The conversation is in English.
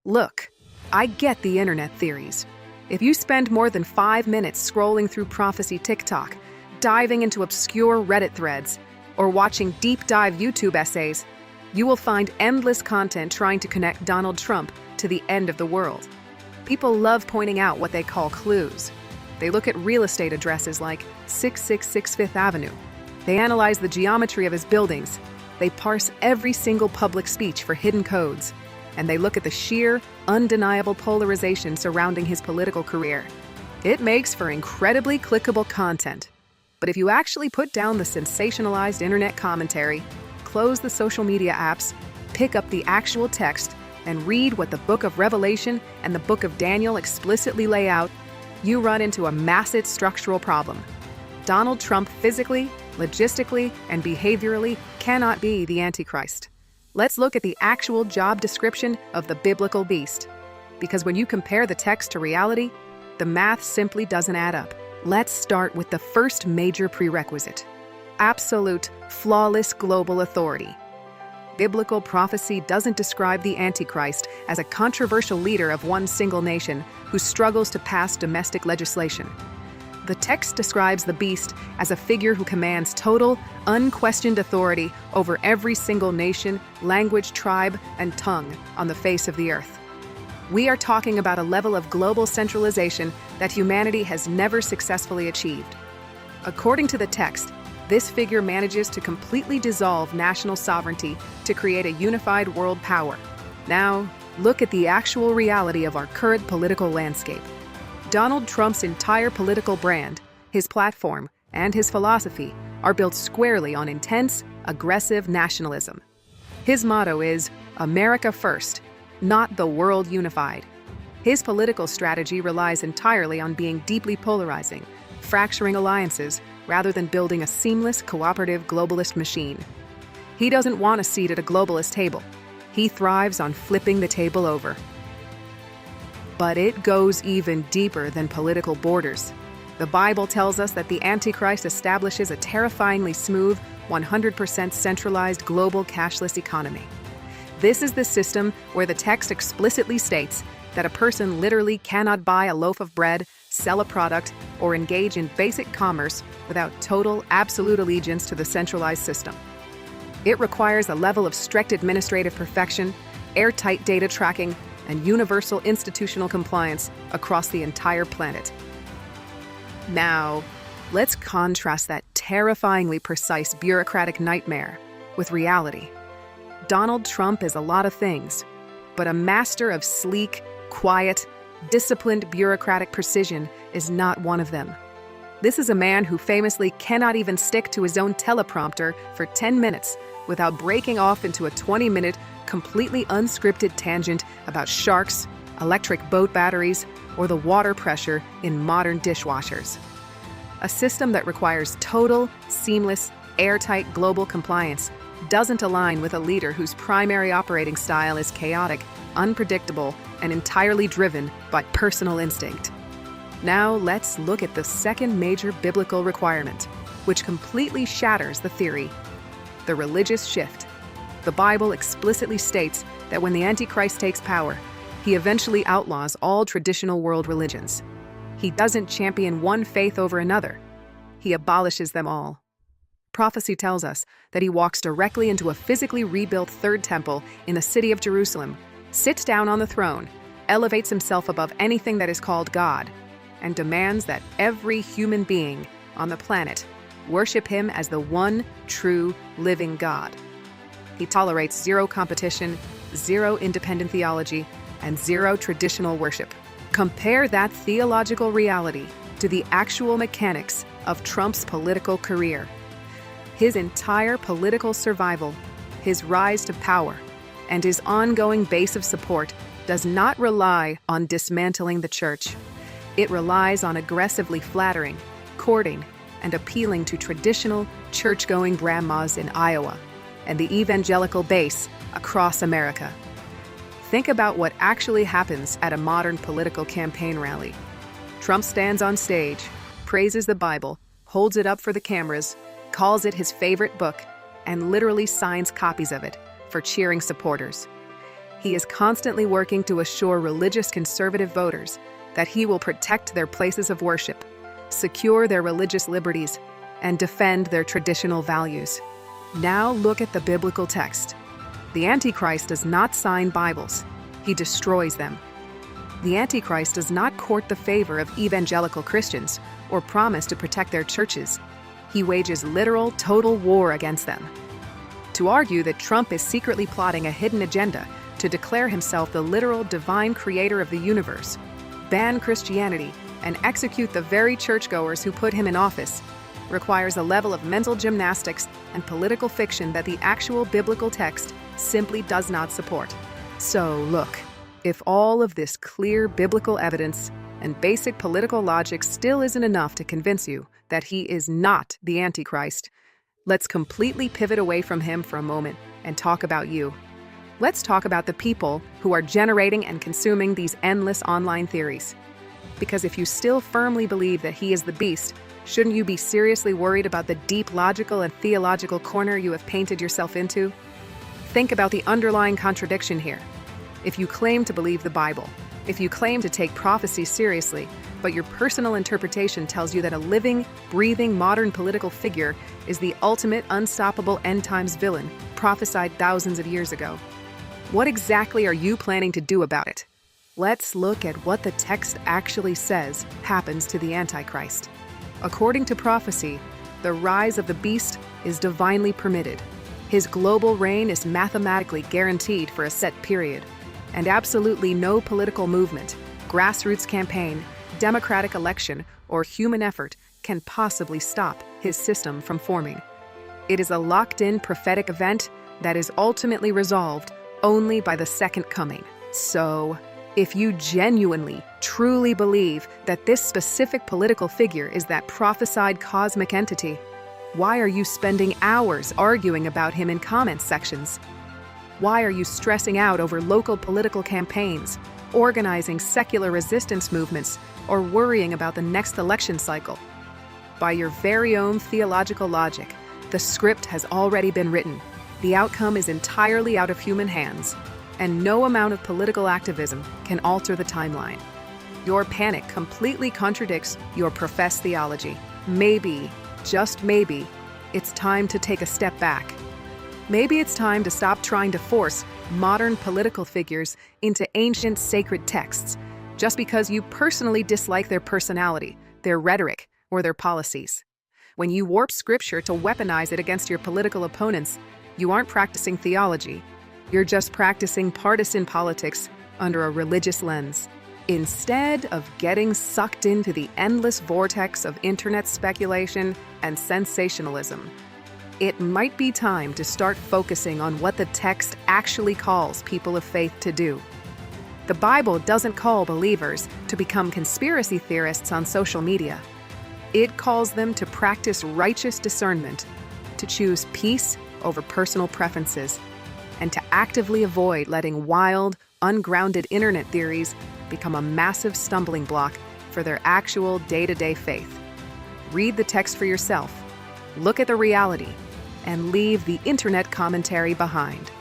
Look, I get the internet theories. If you spend more than 5 minutes scrolling through prophecy TikTok, diving into obscure Reddit threads, or watching deep dive YouTube essays, you will find endless content trying to connect Donald Trump to the end of the world. People love pointing out what they call clues. They look at real estate addresses like 666 Fifth Avenue. They analyze the geometry of his buildings. They parse every single public speech for hidden codes. And they look at the sheer, undeniable polarization surrounding his political career. It makes for incredibly clickable content. But if you actually put down the sensationalized internet commentary, close the social media apps, pick up the actual text, and read what the Book of Revelation and the Book of Daniel explicitly lay out, you run into a massive structural problem. Donald Trump physically, logistically, and behaviorally cannot be the Antichrist. Let's look at the actual job description of the biblical beast. Because when you compare the text to reality, the math simply doesn't add up. Let's start with the first major prerequisite: absolute, flawless global authority. Biblical prophecy doesn't describe the Antichrist as a controversial leader of one single nation who struggles to pass domestic legislation. The text describes the beast as a figure who commands total, unquestioned authority over every single nation, language, tribe, and tongue on the face of the earth. We are talking about a level of global centralization that humanity has never successfully achieved. According to the text, this figure manages to completely dissolve national sovereignty to create a unified world power. Now, look at the actual reality of our current political landscape. Donald Trump's entire political brand, his platform, and his philosophy are built squarely on intense, aggressive nationalism. His motto is, "America first, not the world unified." His political strategy relies entirely on being deeply polarizing, fracturing alliances, rather than building a seamless, cooperative globalist machine. He doesn't want a seat at a globalist table. He thrives on flipping the table over. But it goes even deeper than political borders. The Bible tells us that the Antichrist establishes a terrifyingly smooth, 100% centralized global cashless economy. This is the system where the text explicitly states that a person literally cannot buy a loaf of bread, sell a product, or engage in basic commerce without total, absolute allegiance to the centralized system. It requires a level of strict administrative perfection, airtight data tracking, and universal institutional compliance across the entire planet. Now, let's contrast that terrifyingly precise bureaucratic nightmare with reality. Donald Trump is a lot of things, but a master of sleek, quiet, disciplined bureaucratic precision is not one of them. This is a man who famously cannot even stick to his own teleprompter for 10 minutes without breaking off into a 20-minute, completely unscripted tangent about sharks, electric boat batteries, or the water pressure in modern dishwashers. A system that requires total, seamless, airtight global compliance doesn't align with a leader whose primary operating style is chaotic, unpredictable, and entirely driven by personal instinct. Now let's look at the second major biblical requirement, which completely shatters the theory: the religious shift. The Bible explicitly states that when the Antichrist takes power, he eventually outlaws all traditional world religions. He doesn't champion one faith over another. He abolishes them all. Prophecy tells us that he walks directly into a physically rebuilt third temple in the city of Jerusalem, sits down on the throne, elevates himself above anything that is called God, and demands that every human being on the planet worship him as the one true living God. He tolerates zero competition, zero independent theology, and zero traditional worship. Compare that theological reality to the actual mechanics of Trump's political career. His entire political survival, his rise to power, and his ongoing base of support does not rely on dismantling the church. It relies on aggressively flattering, courting, and appealing to traditional, church-going grandmas in Iowa and the evangelical base across America. Think about what actually happens at a modern political campaign rally. Trump stands on stage, praises the Bible, holds it up for the cameras, calls it his favorite book, and literally signs copies of it for cheering supporters. He is constantly working to assure religious conservative voters that he will protect their places of worship, secure their religious liberties, and defend their traditional values. Now look at the biblical text. The Antichrist does not sign Bibles. He destroys them. The Antichrist does not court the favor of evangelical Christians or promise to protect their churches. He wages literal, total war against them. To argue that Trump is secretly plotting a hidden agenda to declare himself the literal divine creator of the universe, ban Christianity, and execute the very churchgoers who put him in office requires a level of mental gymnastics and political fiction that the actual biblical text simply does not support. So look, if all of this clear biblical evidence and basic political logic still isn't enough to convince you that he is not the Antichrist, let's completely pivot away from him for a moment and talk about you. Let's talk about the people who are generating and consuming these endless online theories. Because if you still firmly believe that he is the beast, shouldn't you be seriously worried about the deep logical and theological corner you have painted yourself into? Think about the underlying contradiction here. If you claim to believe the Bible, if you claim to take prophecy seriously, but your personal interpretation tells you that a living, breathing modern political figure is the ultimate unstoppable end-times villain prophesied thousands of years ago, what exactly are you planning to do about it? Let's look at what the text actually says happens to the Antichrist. According to prophecy, the rise of the beast is divinely permitted. His global reign is mathematically guaranteed for a set period, and absolutely no political movement, grassroots campaign, democratic election, or human effort can possibly stop his system from forming. It is a locked-in prophetic event that is ultimately resolved only by the second coming. So, if you genuinely, truly believe that this specific political figure is that prophesied cosmic entity, why are you spending hours arguing about him in comment sections? Why are you stressing out over local political campaigns, organizing secular resistance movements, or worrying about the next election cycle? By your very own theological logic, the script has already been written. The outcome is entirely out of human hands, and no amount of political activism can alter the timeline. Your panic completely contradicts your professed theology. Maybe, just maybe, it's time to take a step back. Maybe it's time to stop trying to force modern political figures into ancient sacred texts just because you personally dislike their personality, their rhetoric, or their policies. When you warp scripture to weaponize it against your political opponents, you aren't practicing theology. You're just practicing partisan politics under a religious lens. Instead of getting sucked into the endless vortex of internet speculation and sensationalism, it might be time to start focusing on what the text actually calls people of faith to do. The Bible doesn't call believers to become conspiracy theorists on social media. It calls them to practice righteous discernment, to choose peace over personal preferences, and to actively avoid letting wild, ungrounded internet theories become a massive stumbling block for their actual day-to-day faith. Read the text for yourself, look at the reality, and leave the internet commentary behind.